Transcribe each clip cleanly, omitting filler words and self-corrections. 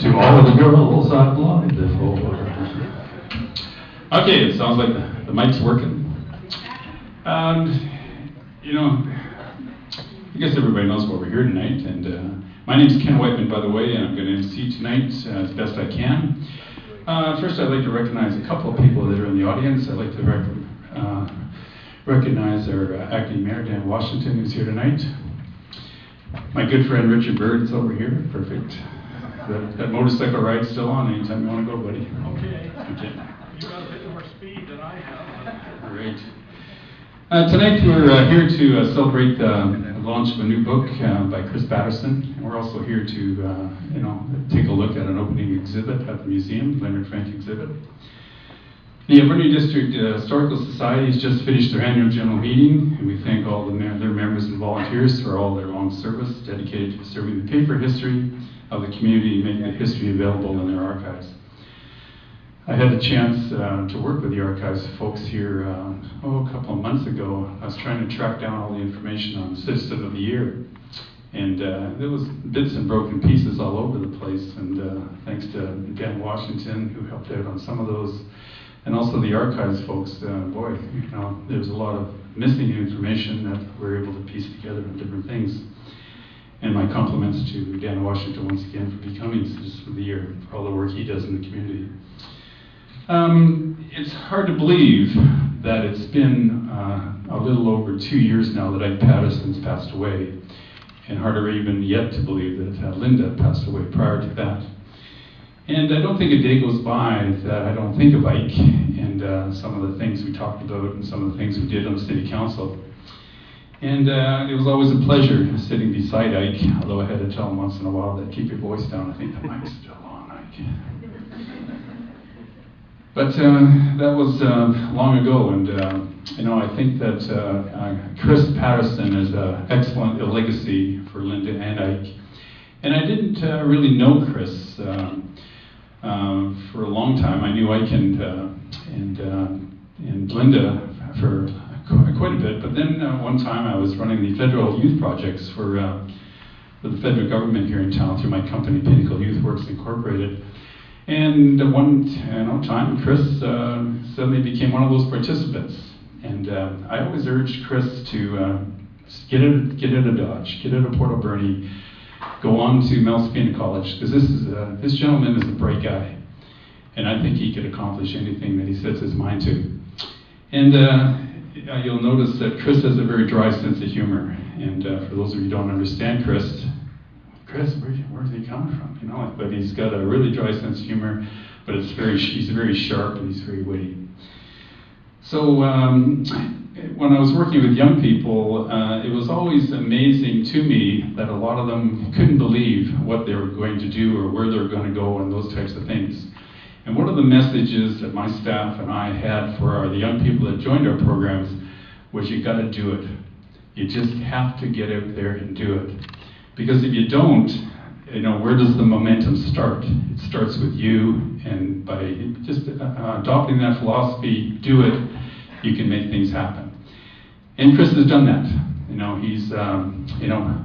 To all of the girls I've loved before. Okay, it sounds like the mic's working. You know, I guess everybody knows why we're here tonight, and my name's Ken Whiteman, by the way, and I'm going to MC tonight as best I can. First, I'd like to recognize a couple of people that are in the audience. I'd like to recognize our acting mayor, Dan Washington, who's here tonight. My good friend Richard Bird's over here. Perfect. That motorcycle ride's still on anytime you want to go, buddy. Okay. Okay. You got a bit more speed than I have. Great. Tonight we're here to celebrate the launch of a new book by Kris Patterson. And we're also here to take a look at an opening exhibit at the museum, Leonard Frank exhibit. The Alberni District Historical Society has just finished their annual general meeting, and we thank all their members and volunteers for all their long service dedicated to serving the paper history of the community and making the history available in their archives. I had a chance to work with the archives folks here a couple of months ago. I was trying to track down all the information on Citizen of the Year, and there was bits and broken pieces all over the place, and thanks to Dan Washington, who helped out on some of those, and also the archives folks, boy, there's a lot of missing information that we're able to piece together on different things. And my compliments to Dan Washington once again for becoming Citizen of the Year, for all the work he does in the community. It's hard to believe that it's been a little over 2 years now that Ike Patterson's passed away, and harder even yet to believe that Linda passed away prior to that. And I don't think a day goes by that I don't think of Ike and some of the things we talked about and some of the things we did on the City Council. And it was always a pleasure sitting beside Ike, although I had to tell him once in a while that keep your voice down. I think the mic's still on, Ike. But that was long ago, and I think that Kris Patterson is an excellent legacy for Linda and Ike. And I didn't really know Kris for a long time. I knew Ike and Linda for quite a bit, but then one time I was running the federal youth projects for the federal government here in town through my company, Pinnacle Youth Works Incorporated. And one time, Kris suddenly became one of those participants. And I always urged Kris to get out of Dodge, get out of Port Alberni, go on to Malaspina College, because this gentleman is a bright guy, and I think he could accomplish anything that he sets his mind to. And you'll notice that Kris has a very dry sense of humor, and for those of you who don't understand Kris, where's he coming from? But he's got a really dry sense of humor, but he's very sharp and he's very witty. So when I was working with young people, it was always amazing to me that a lot of them couldn't believe what they were going to do or where they were going to go and those types of things. And one of the messages that my staff and I had for the young people that joined our programs was, you got to do it. You just have to get out there and do it. Because if you don't, where does the momentum start? It starts with you, and by just adopting that philosophy, do it, you can make things happen. And Kris has done that. He's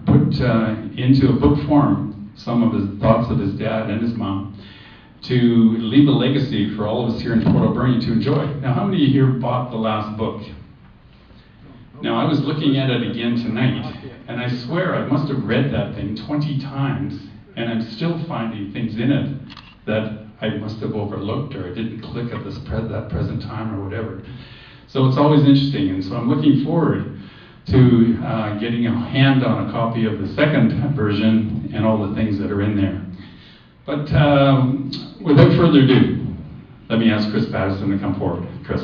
put into a book form some of his thoughts of his dad and his mom, to leave a legacy for all of us here in Port Alberni to enjoy. Now, how many of you here bought the last book? Now, I was looking at it again tonight, and I swear I must have read that thing 20 times, and I'm still finding things in it that I must have overlooked or I didn't click at that present time or whatever. So it's always interesting, and so I'm looking forward to getting a hand on a copy of the second version and all the things that are in there. But without further ado, let me ask Kris Patterson to come forward. Kris.